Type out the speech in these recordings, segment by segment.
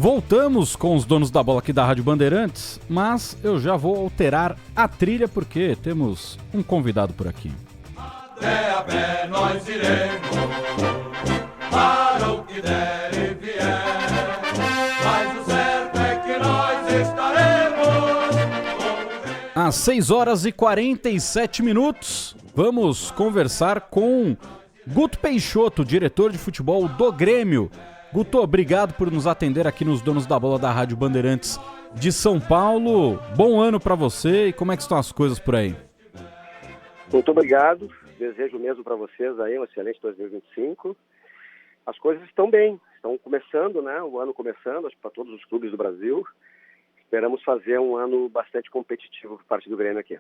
Voltamos com os donos da bola aqui da Rádio Bandeirantes, mas eu já vou alterar a trilha porque temos um convidado por aqui. Até a pé nós iremos, para o que der e vier, mas o certo é que nós estaremos. Às 6h47, vamos conversar com Guto Peixoto, diretor de futebol do Grêmio. Guto, obrigado por nos atender aqui nos Donos da Bola da Rádio Bandeirantes de São Paulo. Bom ano para você e como é que estão as coisas por aí? Muito obrigado, desejo mesmo para vocês aí um excelente 2025. As coisas estão bem, estão começando, né? O ano começando, acho que para todos os clubes do Brasil. Esperamos fazer um ano bastante competitivo por parte do Grêmio aqui.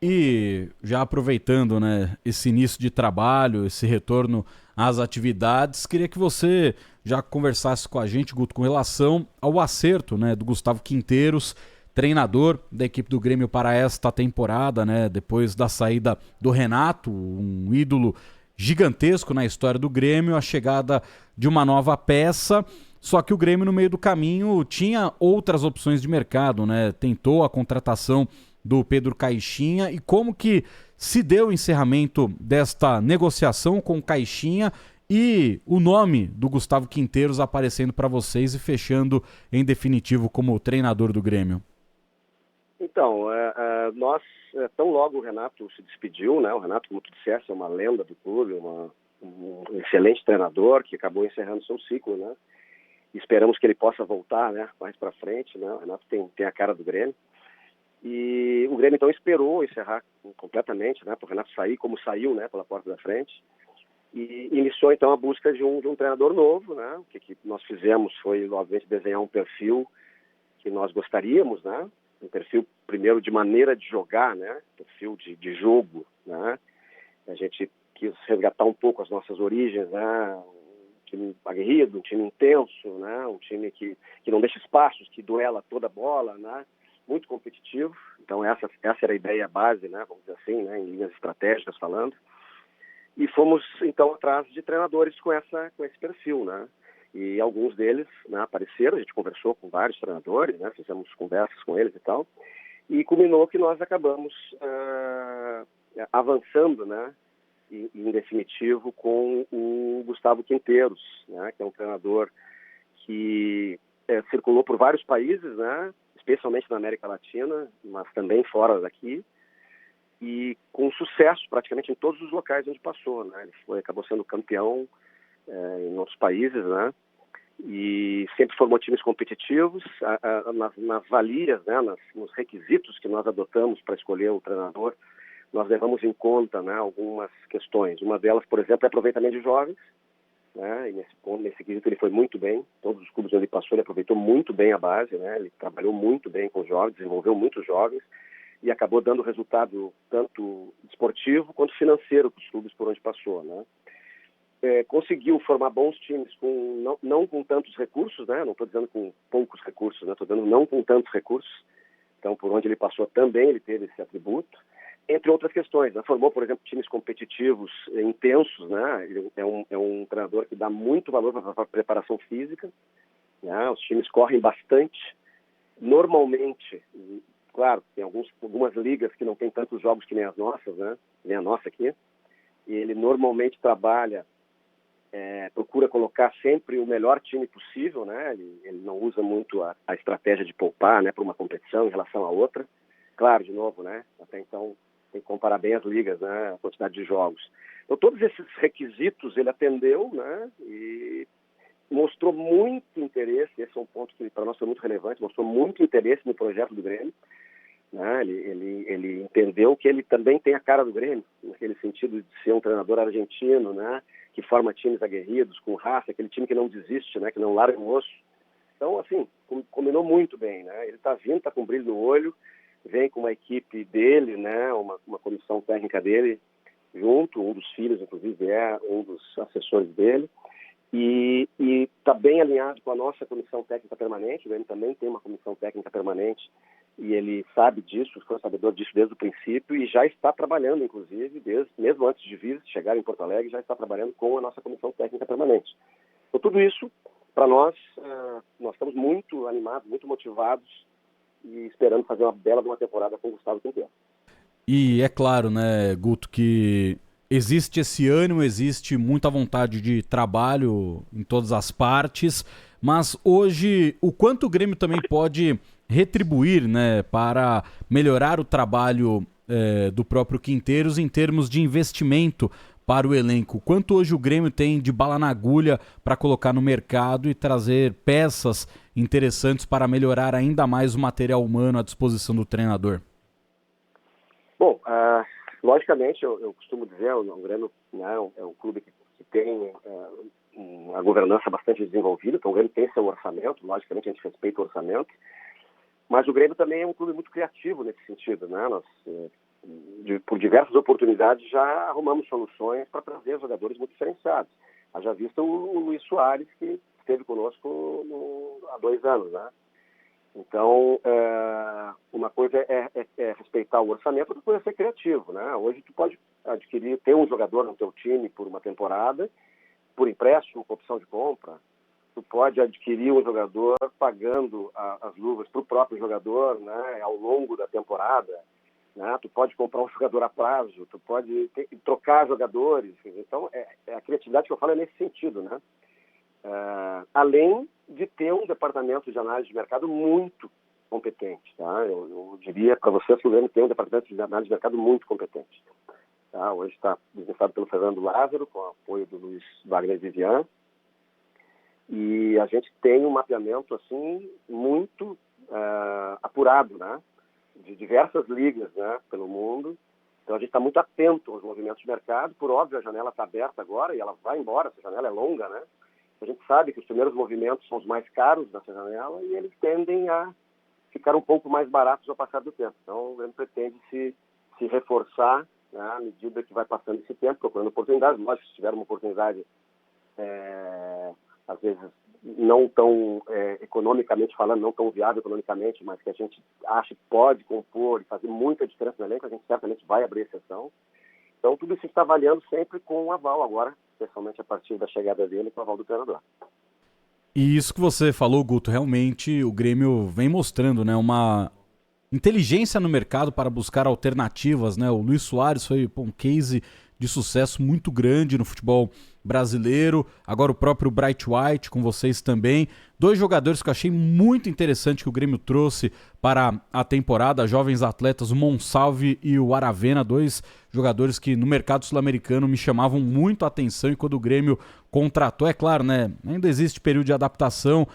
E já aproveitando, né, esse início de trabalho, esse retorno às atividades, queria que você já conversasse com a gente, Guto, com relação ao acerto, né, do Gustavo Quinteiros, treinador da equipe do Grêmio para esta temporada, né, depois da saída do Renato, um ídolo gigantesco na história do Grêmio, a chegada de uma nova peça. Só que o Grêmio, no meio do caminho, tinha outras opções de mercado, né? Tentou a contratação do Pedro Caixinha. E como que se deu o encerramento desta negociação com o Caixinha e o nome do Gustavo Quinteiros aparecendo para vocês e fechando em definitivo como treinador do Grêmio? Então, nós, tão logo o Renato se despediu, né? O Renato, como tu disseste, é uma lenda do clube, um excelente treinador que acabou encerrando seu ciclo, né? Esperamos que ele possa voltar, né, mais para frente, né? O Renato tem a cara do Grêmio. E o Grêmio, então, esperou encerrar completamente, né, para o Renato sair como saiu, né, pela porta da frente. E iniciou, então, a busca de um treinador novo, né? O que nós fizemos foi, obviamente, desenhar um perfil que nós gostaríamos, né? Um perfil, primeiro, de maneira de jogar, né? Perfil de jogo, né? A gente quis resgatar um pouco as nossas origens, né? Time aguerrido, um time intenso, né? Um time que não deixa espaços, que duela toda a bola, né? Muito competitivo. Então essa era a ideia base, né? Vamos dizer assim, né? Em linhas estratégicas falando. E fomos então atrás de treinadores com esse perfil, né? E alguns deles, né, apareceram. A gente conversou com vários treinadores, né? Fizemos conversas com eles e tal. E culminou que nós acabamos avançando, né? Em definitivo, com o Gustavo Quinteiros, né, que é um treinador que circulou por vários países, né, especialmente na América Latina, mas também fora daqui, e com sucesso praticamente em todos os locais onde passou, né. Ele acabou sendo campeão em outros países, né, e sempre formou times competitivos. Nas valias, né, nos requisitos que nós adotamos para escolher o treinador, nós levamos em conta, né, algumas questões. Uma delas, por exemplo, é aproveitamento de jovens, né, e nesse quesito ele foi muito bem. Todos os clubes onde ele passou, ele aproveitou muito bem a base, né, ele trabalhou muito bem com os jovens, desenvolveu muitos jovens e acabou dando resultado tanto esportivo quanto financeiro para os clubes por onde passou, né. Conseguiu formar bons times não com tantos recursos, né, não estou dizendo com poucos recursos, né, estou dizendo não com tantos recursos. Então, por onde ele passou também ele teve esse atributo. Entre outras questões, né? Formou, por exemplo, times competitivos intensos, né? Ele é um treinador que dá muito valor para a preparação física, né? Os times correm bastante. Normalmente, claro, tem algumas ligas que não tem tantos jogos que nem as nossas, né? Nem a nossa aqui. E ele normalmente trabalha, procura colocar sempre o melhor time possível, né? Ele não usa muito a estratégia de poupar, né, para uma competição em relação à outra. Claro, de novo, né? Até então tem que comparar bem as ligas, né? A quantidade de jogos. Então, todos esses requisitos ele atendeu, né? E mostrou muito interesse. Esse é um ponto que para nós foi muito relevante. Mostrou muito interesse no projeto do Grêmio, né? Ele entendeu que ele também tem a cara do Grêmio, naquele sentido de ser um treinador argentino, né? Que forma times aguerridos, com raça, aquele time que não desiste, né? Que não larga o osso. Então, assim, combinou muito bem, né? Ele está vindo, está com brilho no olho, vem com uma equipe dele, né, uma comissão técnica dele junto, um dos filhos, inclusive, é um dos assessores dele, e está bem alinhado com a nossa comissão técnica permanente. Ele também tem uma comissão técnica permanente e ele sabe disso, foi sabedor disso desde o princípio e já está trabalhando, inclusive, mesmo antes de vir, chegar em Porto Alegre, já está trabalhando com a nossa comissão técnica permanente. Então, tudo isso para nós, nós estamos muito animados, muito motivados e esperando fazer uma bela de uma temporada com o Gustavo Quinteiro. E é claro, né, Guto, que existe esse ânimo, existe muita vontade de trabalho em todas as partes, mas hoje o quanto o Grêmio também pode retribuir, né, para melhorar o trabalho do próprio Quinteiros em termos de investimento para o elenco. Quanto hoje o Grêmio tem de bala na agulha para colocar no mercado e trazer peças interessantes para melhorar ainda mais o material humano à disposição do treinador? Bom, logicamente, eu costumo dizer, o Grêmio, né, é um clube que tem uma governança bastante desenvolvida, então o Grêmio tem seu orçamento, logicamente a gente respeita o orçamento, mas o Grêmio também é um clube muito criativo nesse sentido, né? Nós, por diversas oportunidades, já arrumamos soluções para trazer jogadores muito diferenciados. Haja visto o Luiz Soares, que esteve conosco há 2 anos, né? Então, uma coisa é respeitar o orçamento, outra coisa é ser criativo, né? Hoje tu pode ter um jogador no teu time por uma temporada, por empréstimo, com opção de compra. Tu pode adquirir um jogador pagando as luvas para o próprio jogador, né, ao longo da temporada. Né? Tu pode comprar um jogador a prazo, tu pode trocar jogadores. Então, a criatividade que eu falo é nesse sentido, né? Além de ter um departamento de análise de mercado muito competente, tá? Eu diria para vocês que o Grêmio tem um departamento de análise de mercado muito competente. Tá? Hoje está liderado pelo Fernando Lázaro, com o apoio do Luiz Wagner Vivian, e a gente tem um mapeamento assim muito apurado, né? De diversas ligas, né, pelo mundo. Então a gente está muito atento aos movimentos de mercado. Por óbvio, a janela está aberta agora e ela vai embora, essa janela é longa, né? A gente sabe que os primeiros movimentos são os mais caros dessa janela e eles tendem a ficar um pouco mais baratos ao passar do tempo. Então o Grêmio pretende se reforçar, né, à medida que vai passando esse tempo, procurando oportunidades. Lógico, se tiver uma oportunidade, às vezes não tão economicamente falando, não tão viável economicamente, mas que a gente acha que pode compor e fazer muita diferença no elenco, a gente certamente vai abrir exceção. Então, tudo isso está avaliando sempre com o aval agora, especialmente a partir da chegada dele, com o aval do treinador. E isso que você falou, Guto, realmente o Grêmio vem mostrando, né, uma inteligência no mercado para buscar alternativas, né? O Luiz Soares foi um case de sucesso muito grande no futebol brasileiro, agora o próprio Bright White com vocês também, 2 jogadores que eu achei muito interessante que o Grêmio trouxe para a temporada, jovens atletas, o Monsalve e o Aravena, 2 jogadores que no mercado sul-americano me chamavam muito a atenção e quando o Grêmio contratou, é claro, né, ainda existe período de adaptação,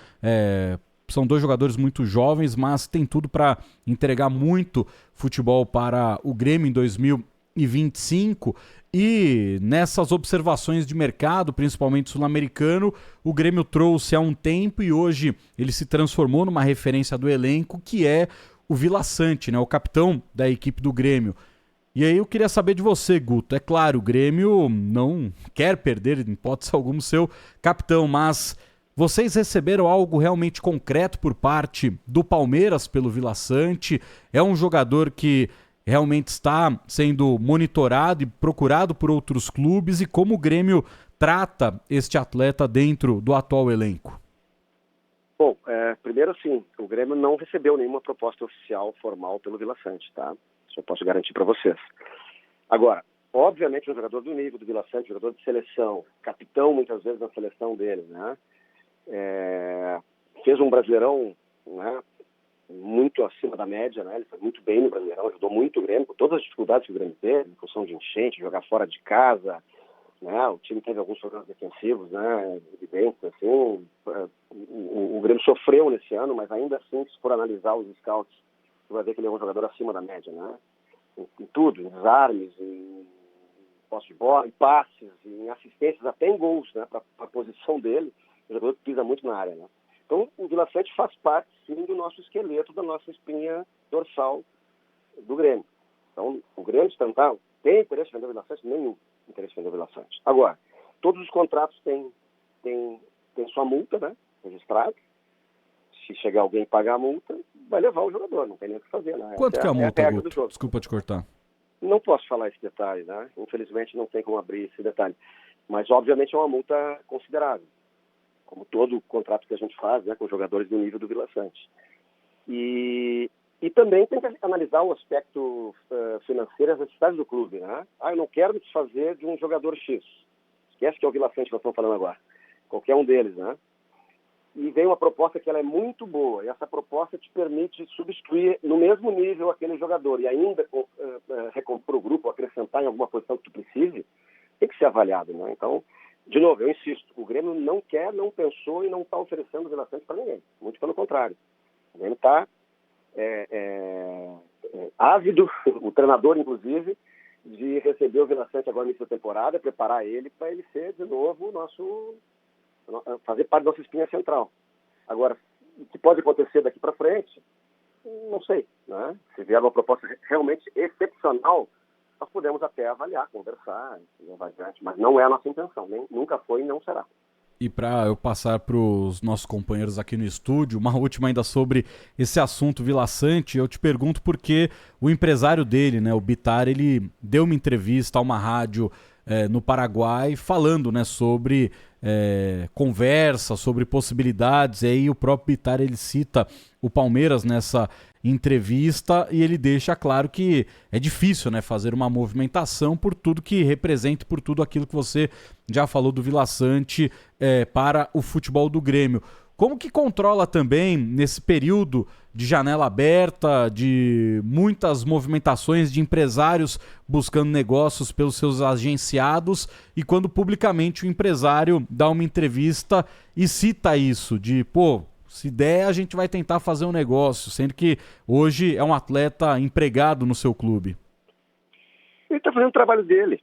são 2 jogadores muito jovens, mas tem tudo para entregar muito futebol para o Grêmio em 2025. E nessas observações de mercado, principalmente sul-americano, o Grêmio trouxe há um tempo e hoje ele se transformou numa referência do elenco, que é o Vila Sante, né, o capitão da equipe do Grêmio. E aí eu queria saber de você, Guto. É claro, o Grêmio não quer perder, em hipótese alguma, o seu capitão, mas vocês receberam algo realmente concreto por parte do Palmeiras pelo Vila Sante? É um jogador que realmente está sendo monitorado e procurado por outros clubes e como o Grêmio trata este atleta dentro do atual elenco? Bom, primeiro sim, o Grêmio não recebeu nenhuma proposta oficial formal pelo Vila Sante, tá? Isso eu posso garantir para vocês. Agora, obviamente um jogador do nível do Vila Sante, jogador de seleção, capitão muitas vezes na seleção dele, né? Fez um Brasileirão, né, muito acima da média, né? Ele foi muito bem no Brasileirão, ajudou muito o Grêmio, com todas as dificuldades que o Grêmio teve, em função de enchente, jogar fora de casa, né? O time teve alguns problemas defensivos, né, evidentes, assim. O Grêmio sofreu nesse ano, mas ainda assim, se for analisar os scouts, você vai ver que ele é um jogador acima da média, né? Em tudo, em desarmes, em posse de bola, em passes, em assistências, até em gols, né? Para a posição dele, o jogador que pisa muito na área, né? Então, o Vila Sante faz parte, sim, do nosso esqueleto, da nossa espinha dorsal do Grêmio. Então, o Grêmio tem interesse em vender o Vila Sante? Nenhum interesse em vender o Vila Sante. Agora, todos os contratos têm sua multa, né, registrada. Se chegar alguém e pagar a multa, vai levar o jogador, não tem nem o que fazer, né? Quanto que é a multa, Guto? Desculpa te cortar. Não posso falar esse detalhe, né? Infelizmente, não tem como abrir esse detalhe. Mas, obviamente, é uma multa considerável. como todo contrato que a gente faz, né, com jogadores do nível do Vila Sante. E também tem que analisar o aspecto financeiro e as necessidades do clube, né? Eu não quero me desfazer de um jogador X. Esquece que é o Vila Sante que nós estamos falando agora. Qualquer um deles, né? E vem uma proposta que ela é muito boa, e essa proposta te permite substituir no mesmo nível aquele jogador, e ainda recompor o grupo, acrescentar em alguma posição que tu precise, tem que ser avaliado, né? Então, de novo, eu insisto, o Grêmio não quer, não pensou e não está oferecendo o Vila Sante para ninguém, muito pelo contrário. O Grêmio está ávido, o treinador, inclusive, de receber o Vila Sante agora no início da temporada, preparar ele para ele ser, de novo, fazer parte da nossa espinha central. Agora, o que pode acontecer daqui para frente, não sei, né? Se vier uma proposta realmente excepcional, nós podemos até avaliar, conversar, levar adiante, mas não é a nossa intenção, nunca foi e não será. E para eu passar para os nossos companheiros aqui no estúdio, uma última ainda sobre esse assunto Vila Sante, eu te pergunto porque o empresário dele, né, o Bittar, ele deu uma entrevista a uma rádio no Paraguai falando, né, sobre conversa, sobre possibilidades, e aí o próprio Bittar ele cita o Palmeiras nessa entrevista e ele deixa claro que é difícil, né, fazer uma movimentação por tudo que representa, por tudo aquilo que você já falou do Vila Sante para o futebol do Grêmio. Como que controla também, nesse período de janela aberta, de muitas movimentações de empresários buscando negócios pelos seus agenciados, e quando publicamente o empresário dá uma entrevista e cita isso, de, se der a gente vai tentar fazer um negócio, sendo que hoje é um atleta empregado no seu clube? Ele está fazendo o trabalho dele,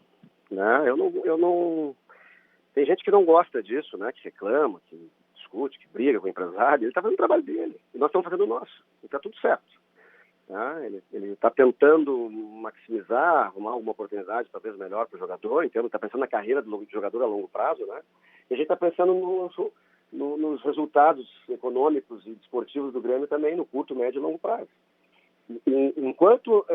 né? Eu não... Tem gente que não gosta disso, né? Que reclama, que discute, que briga com o empresário. Ele está fazendo o trabalho dele e nós estamos fazendo o nosso. E está tudo certo. Né? Ele está tentando maximizar, arrumar alguma oportunidade talvez melhor para o jogador, então está pensando na carreira do jogador a longo prazo, né? E a gente está pensando nos resultados econômicos e desportivos do Grêmio também no curto, médio e longo prazo. Enquanto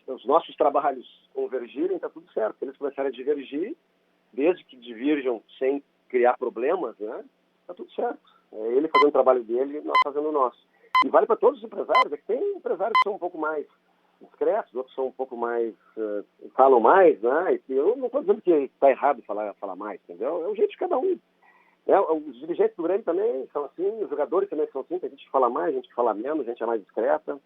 os nossos trabalhos convergirem, está tudo certo. Se eles começarem a divergir, desde que divirjam sem criar problemas, né, está tudo certo. É ele fazendo o trabalho dele e nós fazendo o nosso. E vale para todos os empresários. É que tem empresários que são um pouco mais discretos, outros são um pouco mais... falam mais, né? E eu não estou dizendo que está errado falar mais, entendeu? É o jeito de cada um. Os dirigentes do Grêmio também são assim, os jogadores também são assim, tem gente que fala mais, gente que fala menos, gente é mais discreta.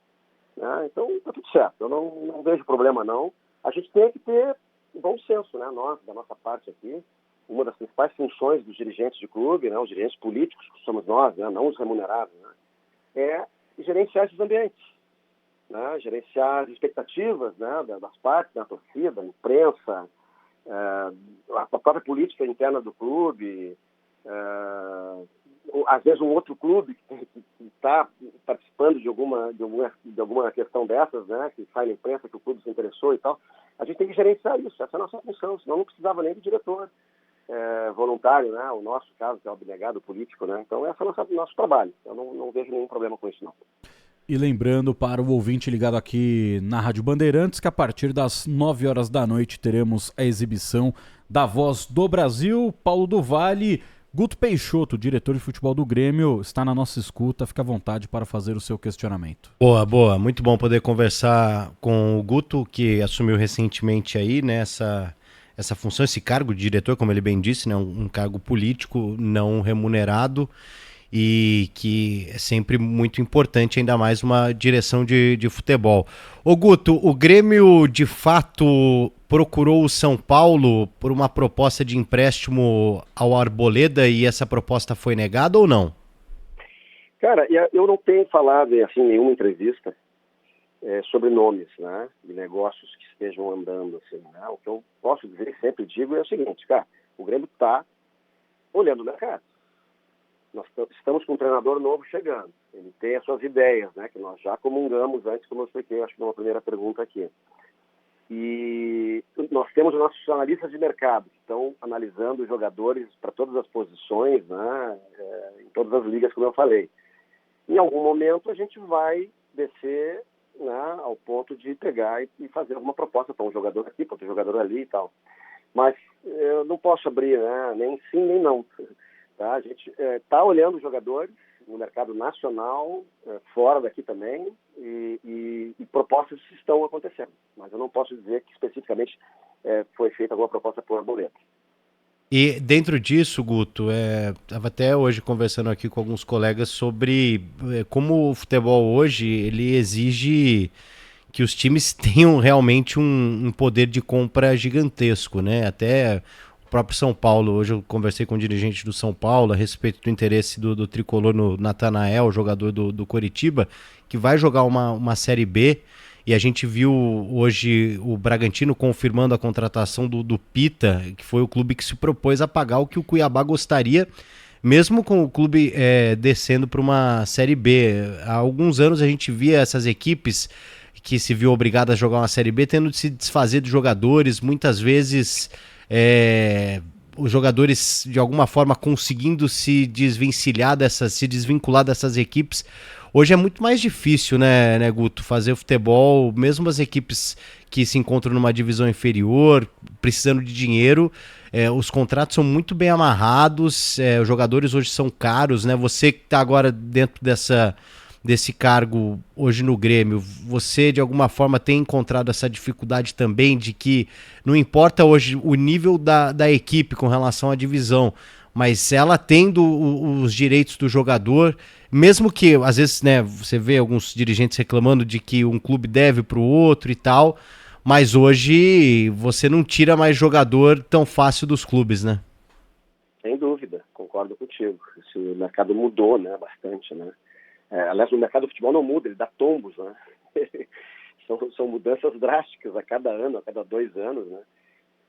Né? Então, está tudo certo. Eu não vejo problema, não. A gente tem que ter bom senso, né? Nós, da nossa parte aqui, uma das principais funções dos dirigentes de clube, né? Os dirigentes políticos, que somos nós, né? Não os remunerados, né? É gerenciar esses ambientes, né? Gerenciar as expectativas, né? Das partes, da torcida, da imprensa, a própria política interna do clube, às vezes um outro clube que está participando de alguma questão dessas, né, que sai na imprensa que o clube se interessou e tal, a gente tem que gerenciar isso, essa é a nossa função, senão não precisava nem do diretor voluntário, né, o nosso caso, que é o abnegado político, né, então esse é o nosso trabalho, eu não vejo nenhum problema com isso, não. E lembrando para o ouvinte ligado aqui na Rádio Bandeirantes que a partir das 9 horas da noite teremos a exibição da Voz do Brasil. Paulo do Vale, Guto Peixoto, diretor de futebol do Grêmio, está na nossa escuta, fica à vontade para fazer o seu questionamento. Boa, muito bom poder conversar com o Guto, que assumiu recentemente aí, né, essa função, esse cargo de diretor, como ele bem disse, né, um cargo político não remunerado, e que é sempre muito importante, ainda mais uma direção de futebol. Ô Guto, o Grêmio de fato procurou o São Paulo por uma proposta de empréstimo ao Arboleda e essa proposta foi negada ou não? Cara, eu não tenho falado assim, em nenhuma entrevista sobre nomes, né, de negócios que estejam andando. Assim, né? O que eu posso dizer e sempre digo é o seguinte, cara, o Grêmio está olhando o mercado. Nós estamos com um treinador novo chegando. Ele tem as suas ideias, né, que nós já comungamos antes, como eu expliquei, acho que numa primeira pergunta aqui. E nós temos os nossos analistas de mercado, que estão analisando os jogadores para todas as posições, né, em todas as ligas, como eu falei. Em algum momento a gente vai descer, né, ao ponto de pegar e fazer alguma proposta para um jogador aqui, para outro jogador ali e tal. Mas eu não posso abrir, né, nem sim nem não. tá? A gente está olhando os jogadores no mercado nacional, fora daqui também, e propostas estão acontecendo. Mas eu não posso dizer que especificamente foi feita alguma proposta por Arboleda. E dentro disso, Guto, estava até hoje conversando aqui com alguns colegas sobre como o futebol hoje ele exige que os times tenham realmente um poder de compra gigantesco, né? Até o próprio São Paulo, hoje eu conversei com um dirigente do São Paulo a respeito do interesse do tricolor no Natanael, jogador do Coritiba, que vai jogar uma Série B. E a gente viu hoje o Bragantino confirmando a contratação do Pita, que foi o clube que se propôs a pagar o que o Cuiabá gostaria, mesmo com o clube descendo para uma Série B. Há alguns anos a gente via essas equipes que se viu obrigadas a jogar uma Série B tendo de se desfazer de jogadores, muitas vezes os jogadores de alguma forma conseguindo se desvincular dessas equipes. Hoje é muito mais difícil, né, Guto, fazer futebol, mesmo as equipes que se encontram numa divisão inferior, precisando de dinheiro, os contratos são muito bem amarrados, os jogadores hoje são caros, né? Você que está agora dentro desse cargo hoje no Grêmio, você de alguma forma tem encontrado essa dificuldade também de que não importa hoje o nível da equipe com relação à divisão, mas ela tendo os direitos do jogador, mesmo que às vezes, né, você vê alguns dirigentes reclamando de que um clube deve para o outro e tal, mas hoje você não tira mais jogador tão fácil dos clubes, né? Sem dúvida, concordo contigo. Esse mercado mudou, né, bastante, né? Aliás, o mercado do futebol não muda, ele dá tombos, né? São mudanças drásticas a cada ano, a cada 2 anos, né?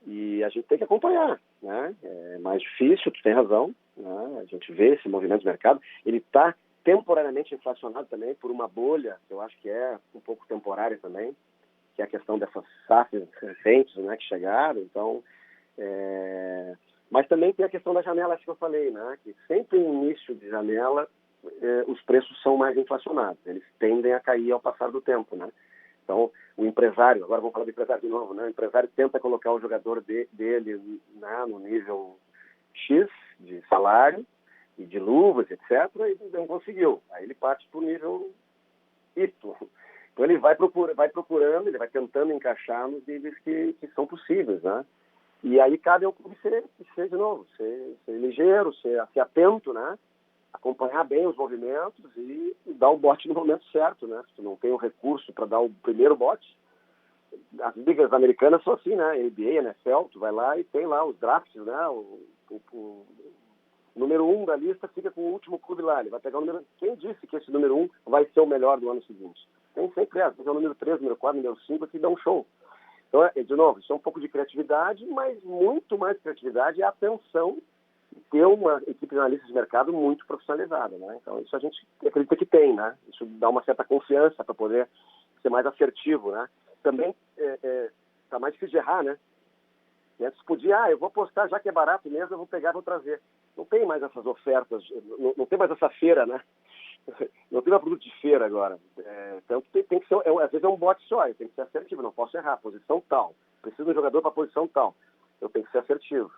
E a gente tem que acompanhar, né? É mais difícil, tu tem razão, né? A gente vê esse movimento de mercado, ele está temporariamente inflacionado também por uma bolha, que eu acho que é um pouco temporária também, que é a questão dessas SAFs recentes, né, que chegaram, então... Mas também tem a questão da janela, acho que eu falei, né? Que sempre no início de janela os preços são mais inflacionados, eles tendem a cair ao passar do tempo, né? Então, o empresário, agora vamos falar do empresário de novo, né? O empresário tenta colocar o jogador dele, né, no nível X de salário e de luvas, etc., e não conseguiu. Aí ele parte para o nível Y. Então ele vai procurando, ele vai tentando encaixar nos níveis que são possíveis, né? E aí cabe ao clube ser de novo, ser ligeiro, ser atento, né? Acompanhar bem os movimentos e dar o bote no momento certo, né? Se tu não tem o recurso para dar o primeiro bote, as ligas americanas são assim, né? NBA, NFL, tu vai lá e tem lá os drafts, né? O número 1 da lista fica com o último clube lá, ele vai pegar o número... Quem disse que esse número 1 vai ser o melhor do ano seguinte? Tem sempre é o número 3, número 4, número 5 que dá um show. Então, de novo, isso é um pouco de criatividade, mas muito mais criatividade é a atenção ter uma equipe de analistas de mercado muito profissionalizada, né? Então, isso a gente acredita que tem, né? Isso dá uma certa confiança para poder ser mais assertivo, né? Também tá mais difícil de errar, né? E antes podia, eu vou apostar, já que é barato mesmo, eu vou pegar e vou trazer. Não tem mais essas ofertas, não tem mais essa feira, né? Não tem mais produto de feira agora. Então, tem que ser, às vezes é um bote só, eu tenho que ser assertivo, não posso errar, posição tal. Preciso de um jogador para posição tal. Eu tenho que ser assertivo.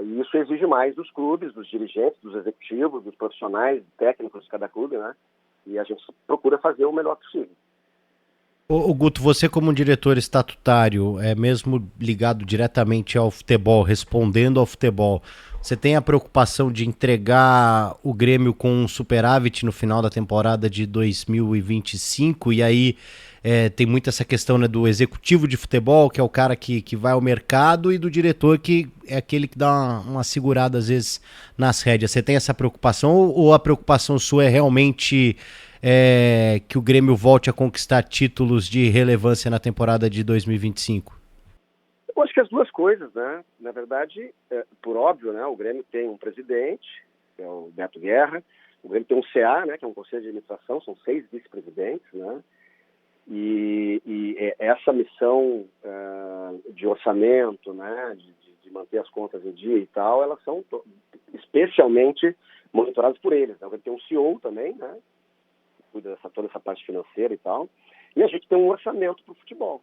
E isso exige mais dos clubes, dos dirigentes, dos executivos, dos profissionais, técnicos de cada clube, né? E a gente procura fazer o melhor possível. Ô Guto, você como diretor estatutário, mesmo ligado diretamente ao futebol, respondendo ao futebol, você tem a preocupação de entregar o Grêmio com um superávit no final da temporada de 2025? E aí tem muito essa questão, né, do executivo de futebol, que é o cara que vai ao mercado, e do diretor, que é aquele que dá uma segurada às vezes nas rédeas. Você tem essa preocupação ou a preocupação sua é realmente que o Grêmio volte a conquistar títulos de relevância na temporada de 2025? Eu acho que as duas coisas, né? Na verdade, por óbvio, né? O Grêmio tem um presidente, que é o Beto Guerra, o Grêmio tem um CA, né? Que é um conselho de administração, são 6 vice-presidentes, né? E essa missão de orçamento, né? De manter as contas em dia e tal, elas são especialmente monitoradas por eles, né? O Grêmio tem um CEO também, né? Cuida toda essa parte financeira e tal, e a gente tem um orçamento para o futebol.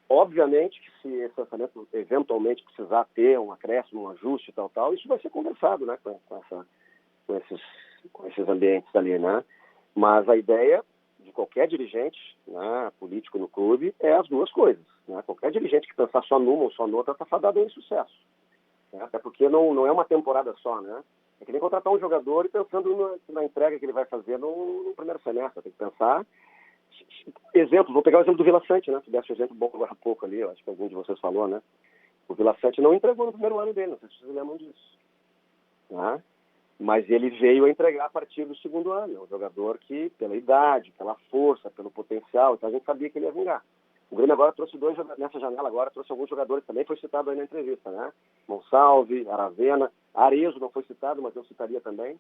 Obviamente que se esse orçamento eventualmente precisar ter um acréscimo, um ajuste e tal, isso vai ser conversado, né, com esses ambientes ali, né? Mas a ideia de qualquer dirigente, né, político no clube é as duas coisas, né? Qualquer dirigente que pensar só numa ou só noutra está fadado em sucesso, né? Até porque não é uma temporada só, né? É que nem contratar um jogador e pensando na entrega que ele vai fazer no primeiro semestre. Tem que pensar. Exemplos, vou pegar o exemplo do Vila Sante, né? Tu desse um exemplo bom agora há pouco ali, eu acho que algum de vocês falou, né? O Vila Sante não entregou no primeiro ano dele, não sei se vocês lembram disso, né? Mas ele veio a entregar a partir do segundo ano. É um jogador que, pela idade, pela força, pelo potencial, então a gente sabia que ele ia vingar. O Grêmio agora trouxe nessa janela agora trouxe alguns jogadores, também foi citado aí na entrevista, né? Monsalve, Aravena, Arezzo não foi citado, mas eu citaria também.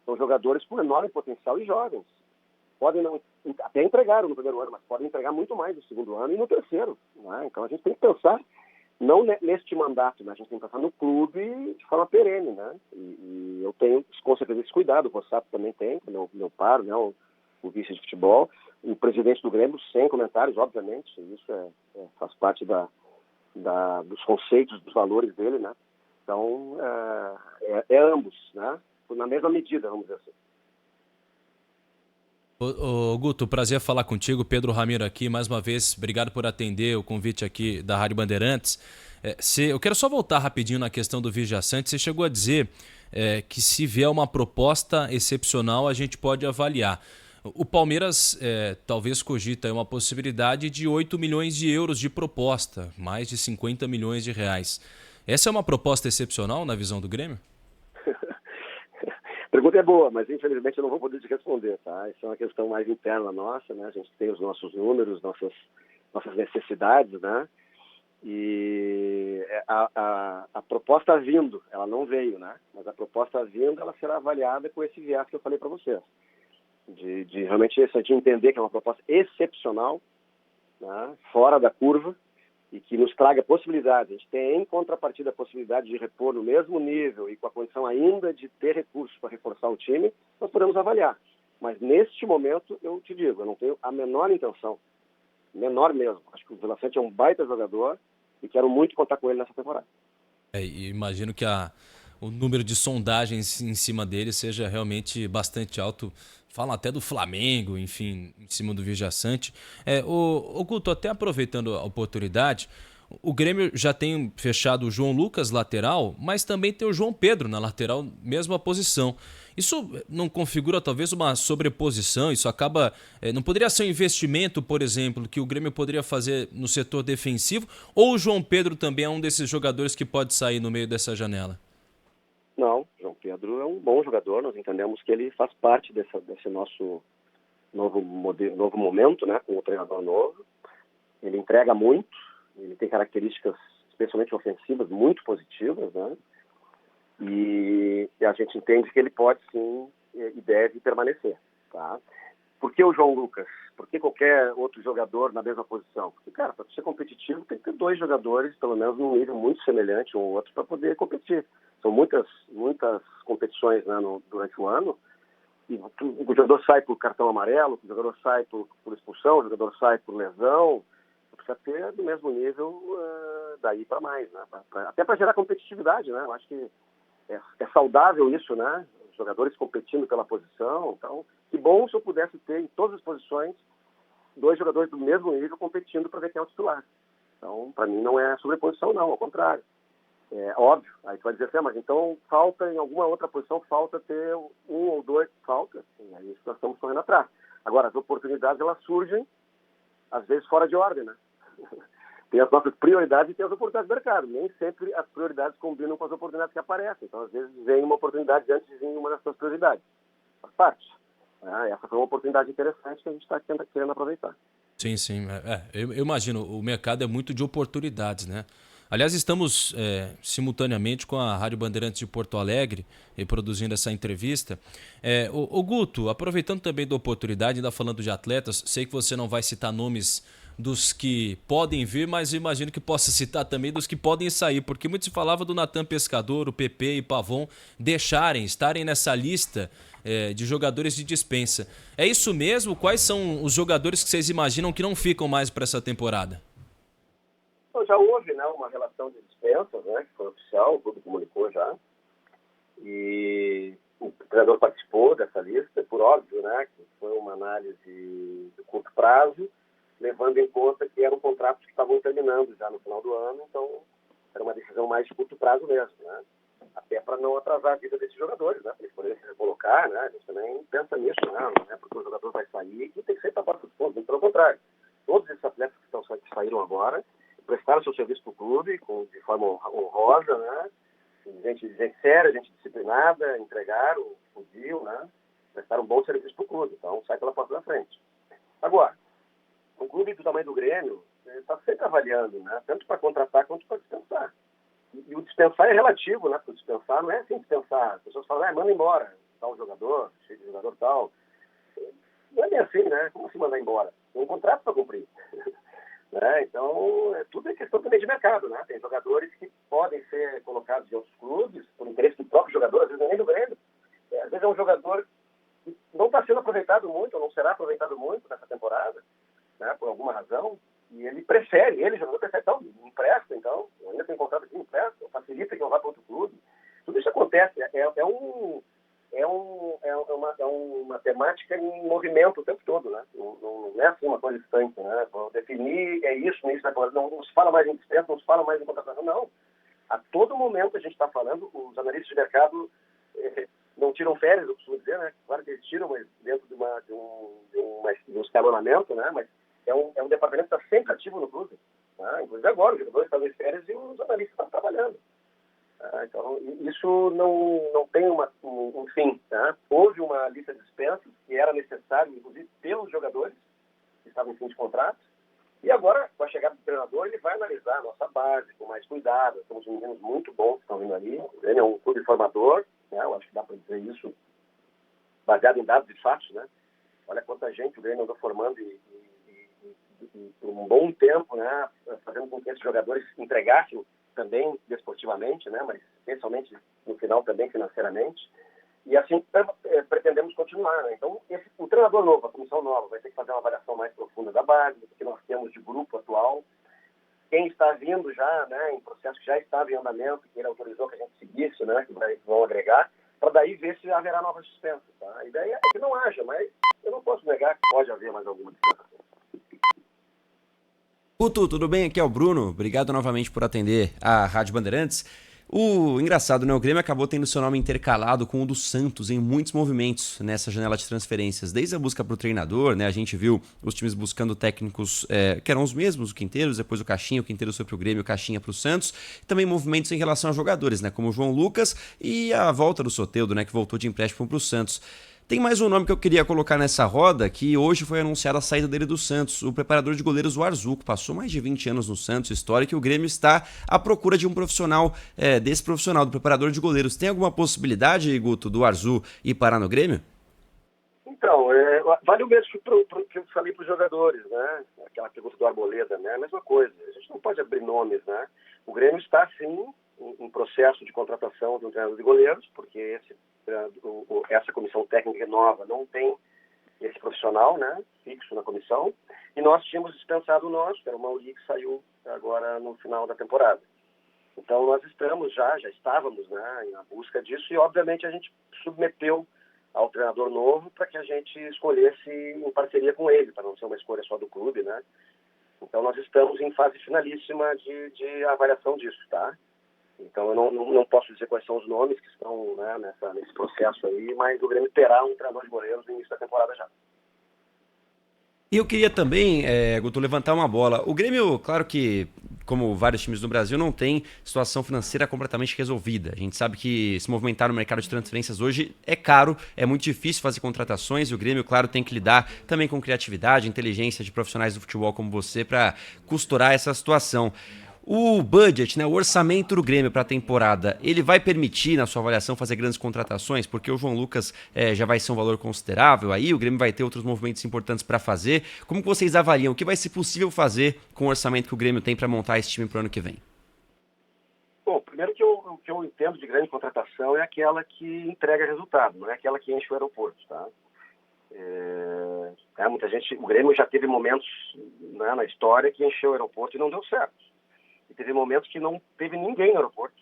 São jogadores com enorme potencial e jovens. Podem não, até entregaram no primeiro ano, mas podem entregar muito mais no segundo ano e no terceiro, né? Então a gente tem que pensar, não neste mandato, né? A gente tem que pensar no clube de forma perene, né? E eu tenho, com certeza, esse cuidado. O Rossato também tem, meu par, né? O vice de futebol. O presidente do Grêmio, sem comentários, obviamente. Isso faz parte dos conceitos, dos valores dele, né? Então, é ambos, né? Na mesma medida, vamos dizer assim. Ô Guto, prazer falar contigo. Pedro Ramiro aqui, mais uma vez, obrigado por atender o convite aqui da Rádio Bandeirantes. Eu quero só voltar rapidinho na questão do Vigia Sante. Você chegou a dizer que se vier uma proposta excepcional, a gente pode avaliar. O Palmeiras talvez cogita uma possibilidade de 8 milhões de euros de proposta, mais de 50 milhões de reais. Essa é uma proposta excepcional na visão do Grêmio? A pergunta é boa, mas infelizmente eu não vou poder te responder, tá? Isso é uma questão mais interna nossa, né? A gente tem os nossos números, nossas necessidades, né? E a proposta vindo, ela não veio, né? Mas a proposta vindo, ela será avaliada com esse viés que eu falei para vocês. De realmente de entender que é uma proposta excepcional, né? Fora da curva, e que nos traga possibilidades. A gente tem em contrapartida a possibilidade de repor no mesmo nível e com a condição ainda de ter recursos para reforçar o time, nós podemos avaliar. Mas neste momento, eu te digo, eu não tenho a menor intenção, menor mesmo. Acho que o Vila Sante é um baita jogador e quero muito contar com ele nessa temporada. E imagino que o número de sondagens em cima dele seja realmente bastante alto. Falam até do Flamengo, enfim, em cima do Vigia Sante. O Guto, até aproveitando a oportunidade, o Grêmio já tem fechado o João Lucas, lateral, mas também tem o João Pedro na lateral, mesma posição. Isso não configura talvez uma sobreposição? Isso acaba... não poderia ser um investimento, por exemplo, que o Grêmio poderia fazer no setor defensivo? Ou o João Pedro também é um desses jogadores que pode sair no meio dessa janela? Não, João Pedro é um bom jogador, nós entendemos que ele faz parte desse nosso novo momento, né, com o treinador novo. Ele entrega muito, ele tem características, especialmente ofensivas, muito positivas, né, e a gente entende que ele pode sim e deve permanecer, tá? Por que o João Lucas? Por que qualquer outro jogador na mesma posição? Porque, cara, para ser competitivo tem que ter dois jogadores, pelo menos num nível muito semelhante um ao outro, para poder competir. São muitas competições, né, durante o ano, e o jogador sai por cartão amarelo, o jogador sai por expulsão, o jogador sai por lesão, precisa ter do mesmo nível daí para mais, né? Até para gerar competitividade, né? Eu acho que é saudável isso, né? Os jogadores competindo pela posição, então, que bom se eu pudesse ter em todas as posições dois jogadores do mesmo nível competindo para ver quem é o titular. Então, para mim não é sobreposição não, ao contrário. É óbvio, aí tu vai dizer assim, mas então falta em alguma outra posição, falta ter um ou dois, falta, e aí nós estamos correndo atrás. Agora, as oportunidades, elas surgem, às vezes, fora de ordem, né? Tem as nossas prioridades e tem as oportunidades do mercado. Nem sempre as prioridades combinam com as oportunidades que aparecem. Então, às vezes, vem uma oportunidade antes de vir uma das suas prioridades. Faz parte. Essa foi uma oportunidade interessante que a gente está querendo aproveitar. Sim. Eu imagino, o mercado é muito de oportunidades, né? Aliás, estamos simultaneamente com a Rádio Bandeirantes de Porto Alegre reproduzindo essa entrevista. O Guto, aproveitando também da oportunidade, ainda falando de atletas, sei que você não vai citar nomes dos que podem vir, mas eu imagino que possa citar também dos que podem sair, porque muito se falava do Natan Pescador, o PP e Pavon estarem nessa lista de jogadores de dispensa. É isso mesmo? Quais são os jogadores que vocês imaginam que não ficam mais para essa temporada? já houve, né, uma relação de dispensas, né, que foi oficial, o clube comunicou já, e o treinador participou dessa lista, por óbvio, né, que foi uma análise de curto prazo, levando em conta que eram contratos que estavam terminando já no final do ano, então era uma decisão mais de curto prazo mesmo, né, até para não atrasar a vida desses jogadores, né, para eles poderem se recolocar, né, a gente também pensa nisso, né, não é porque o jogador vai sair que tem que sair para a porta dos fundos, muito pelo contrário. Todos esses atletas que saíram agora prestaram seu serviço para o clube de forma honrosa, né? Gente séria, gente disciplinada, entregaram o deal, né? Prestaram um bom serviço para o clube, então sai pela porta da frente. Agora, um clube do tamanho do Grêmio está sempre avaliando, né? Tanto para contratar quanto para dispensar. E o dispensar é relativo, né? Porque o dispensar não é assim dispensar. As pessoas falam, manda embora tal jogador, cheio de jogador tal. Não é bem assim, né? Como se mandar embora? Tem um contrato para cumprir. Né? Então, tudo é questão também de mercado, né? Tem jogadores que podem ser colocados em outros clubes, por interesse do próprio jogador, às vezes nem do Grêmio. Às vezes é um jogador que não está sendo aproveitado muito, ou não será aproveitado muito nessa temporada, né? Por alguma razão, e ele prefere, jogador prefere, então, empresta, então, ainda tem contrato aqui, empresta, facilita que eu vá para outro clube. Tudo isso acontece, é uma temática em movimento o tempo todo, né? Não é assim uma coisa distante, né? Vou definir, é isso, não se fala mais em dispensa, não se fala mais em contratação, não. A todo momento a gente está falando, os analistas de mercado não tiram férias, eu costumo dizer, né? Claro que eles tiram, mas dentro de um escalonamento, né? Mas é um departamento que está sempre ativo no clube, né? Inclusive agora, os jogadores estão em férias e os analistas estão trabalhando. Então, isso não tem um fim. Tá? Houve uma lista de dispensas que era necessária, inclusive, pelos jogadores que estavam em fim de contrato. E agora, com a chegada do treinador, ele vai analisar a nossa base com mais cuidado. Temos meninos muito bons que estão vindo ali. Ele é um clube formador, né? Eu acho que dá para dizer isso baseado em dados e fatos. Né? Olha quanta gente o Grêmio andou formando e por um bom tempo, né? Fazendo com que esses jogadores entregassem também desportivamente, né, mas especialmente no final também financeiramente, e assim pretendemos continuar. Né? Então, o treinador novo, a comissão nova, vai ter que fazer uma avaliação mais profunda da base, do que nós temos de grupo atual, quem está vindo já, né, em processo que já estava em andamento, que ele autorizou que a gente seguisse, né, que vão agregar, para daí ver se haverá novas dispensas. Tá? A ideia é que não haja, mas eu não posso negar que pode haver mais alguma dispensa. Guto, tudo bem? Aqui é o Bruno. Obrigado novamente por atender a Rádio Bandeirantes. O engraçado, né? O Grêmio acabou tendo seu nome intercalado com o do Santos em muitos movimentos nessa janela de transferências. Desde a busca para o treinador, né? A gente viu os times buscando técnicos que eram os mesmos, o Quinteiros, depois o Caixinha, o Quinteiros foi para o Grêmio, o Caixinha para o Santos. Também movimentos em relação a jogadores, né? Como o João Lucas e a volta do Soteldo, né? Que voltou de empréstimo para o Santos. Tem mais um nome que eu queria colocar nessa roda, que hoje foi anunciada a saída dele do Santos, o preparador de goleiros, o Arzuco, passou mais de 20 anos no Santos, história que o Grêmio está à procura de um profissional, desse profissional, do preparador de goleiros. Tem alguma possibilidade, Guto, do Arzu ir parar no Grêmio? Então, vale o mesmo que eu falei para os jogadores, né? Aquela pergunta do Arboleda, né? A mesma coisa, a gente não pode abrir nomes, né? O Grêmio está, sim, em processo de contratação de um treinador de goleiros, porque essa comissão técnica nova não tem esse profissional, né, fixo na comissão, e nós tínhamos dispensado o nosso, que era o Mauri, que saiu agora no final da temporada. Então nós já estávamos, né, na busca disso, e obviamente a gente submeteu ao treinador novo para que a gente escolhesse em parceria com ele, para não ser uma escolha só do clube, né. Então nós estamos em fase finalíssima de avaliação disso, tá? Então, eu não posso dizer quais são os nomes que estão, né, nesse processo aí, mas o Grêmio terá um treinador de goleiros no início da temporada já. E eu queria também, Guto, levantar uma bola. O Grêmio, claro que, como vários times do Brasil, não tem situação financeira completamente resolvida. A gente sabe que se movimentar no mercado de transferências hoje é caro, é muito difícil fazer contratações, e o Grêmio, claro, tem que lidar também com criatividade, inteligência de profissionais do futebol como você para costurar essa situação. O budget, né, o orçamento do Grêmio para a temporada, ele vai permitir, na sua avaliação, fazer grandes contratações? Porque o João Lucas já vai ser um valor considerável, aí o Grêmio vai ter outros movimentos importantes para fazer. Como que vocês avaliam? O que vai ser possível fazer com o orçamento que o Grêmio tem para montar esse time para o ano que vem? Bom, primeiro o que eu entendo de grande contratação é aquela que entrega resultado, não é aquela que enche o aeroporto, tá? Muita gente, o Grêmio já teve momentos, né, na história que encheu o aeroporto e não deu certo. teve momentos que não teve ninguém no aeroporto.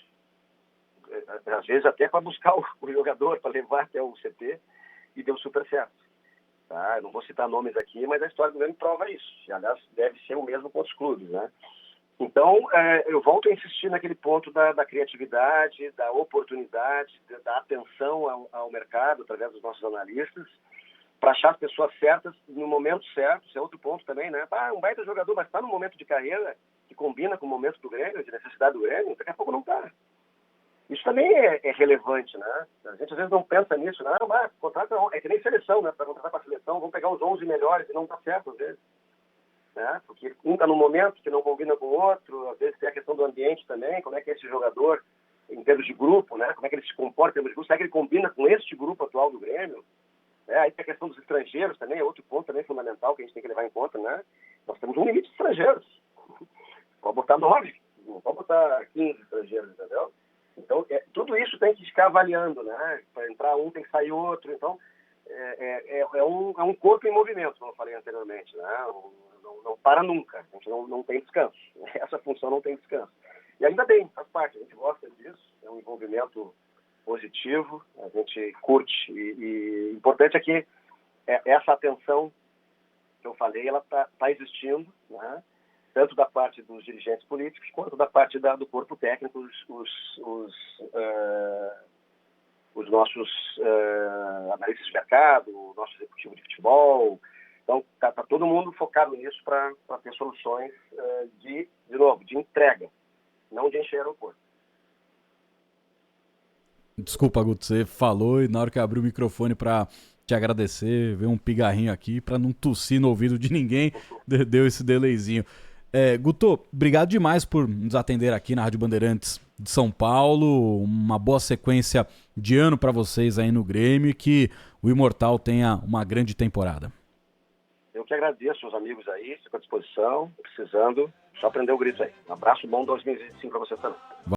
Às vezes até para buscar o jogador, para levar até o CT, e deu super certo. Tá? Eu não vou citar nomes aqui, mas a história do Grêmio prova isso. E, aliás, deve ser o mesmo com outros clubes, né? Então, eu volto a insistir naquele ponto da criatividade, da oportunidade, da atenção ao mercado, através dos nossos analistas, para achar as pessoas certas no momento certo. Isso é outro ponto também, né? Um baita jogador, mas está no momento de carreira que combina com o momento do Grêmio, de necessidade do Grêmio, daqui a pouco não está. Isso também é relevante, né? A gente às vezes não pensa nisso, né? Mas contrato é que nem seleção, né? Para contratar para a seleção, vamos pegar os 11 melhores e não está certo às vezes. Né? Porque um está num momento que não combina com o outro, às vezes tem a questão do ambiente também, como é que é esse jogador em termos de grupo, né? Como é que ele se comporta em termos de grupo, será que ele combina com este grupo atual do Grêmio? Aí tem a questão dos estrangeiros também, é outro ponto também fundamental que a gente tem que levar em conta, né? Nós temos um limite de estrangeiros. Pode botar 9, não pode botar 15 estrangeiros, entendeu? Então, tudo isso tem que ficar avaliando, né? Para entrar um, tem que sair outro. Então, é um corpo em movimento, como eu falei anteriormente, né? Não para nunca. A gente não tem descanso. Essa função não tem descanso. E ainda bem, faz parte. A gente gosta disso. É um envolvimento positivo. A gente curte. E importante é que essa atenção que eu falei, ela está existindo, né? Tanto da parte dos dirigentes políticos quanto da parte do corpo técnico, os nossos analistas de mercado, o nosso executivo de futebol. Então, está todo mundo focado nisso para ter soluções de novo, de entrega, não de encher aeroporto. Desculpa, Guto, você falou e na hora que eu abri o microfone para te agradecer, veio um pigarrinho aqui para não tossir no ouvido de ninguém, deu esse delayzinho. Guto, obrigado demais por nos atender aqui na Rádio Bandeirantes de São Paulo. Uma boa sequência de ano para vocês aí no Grêmio e que o Imortal tenha uma grande temporada. Eu que agradeço os amigos aí, fico à disposição, precisando, só prender o grito aí. Um abraço, bom 2025 para vocês também.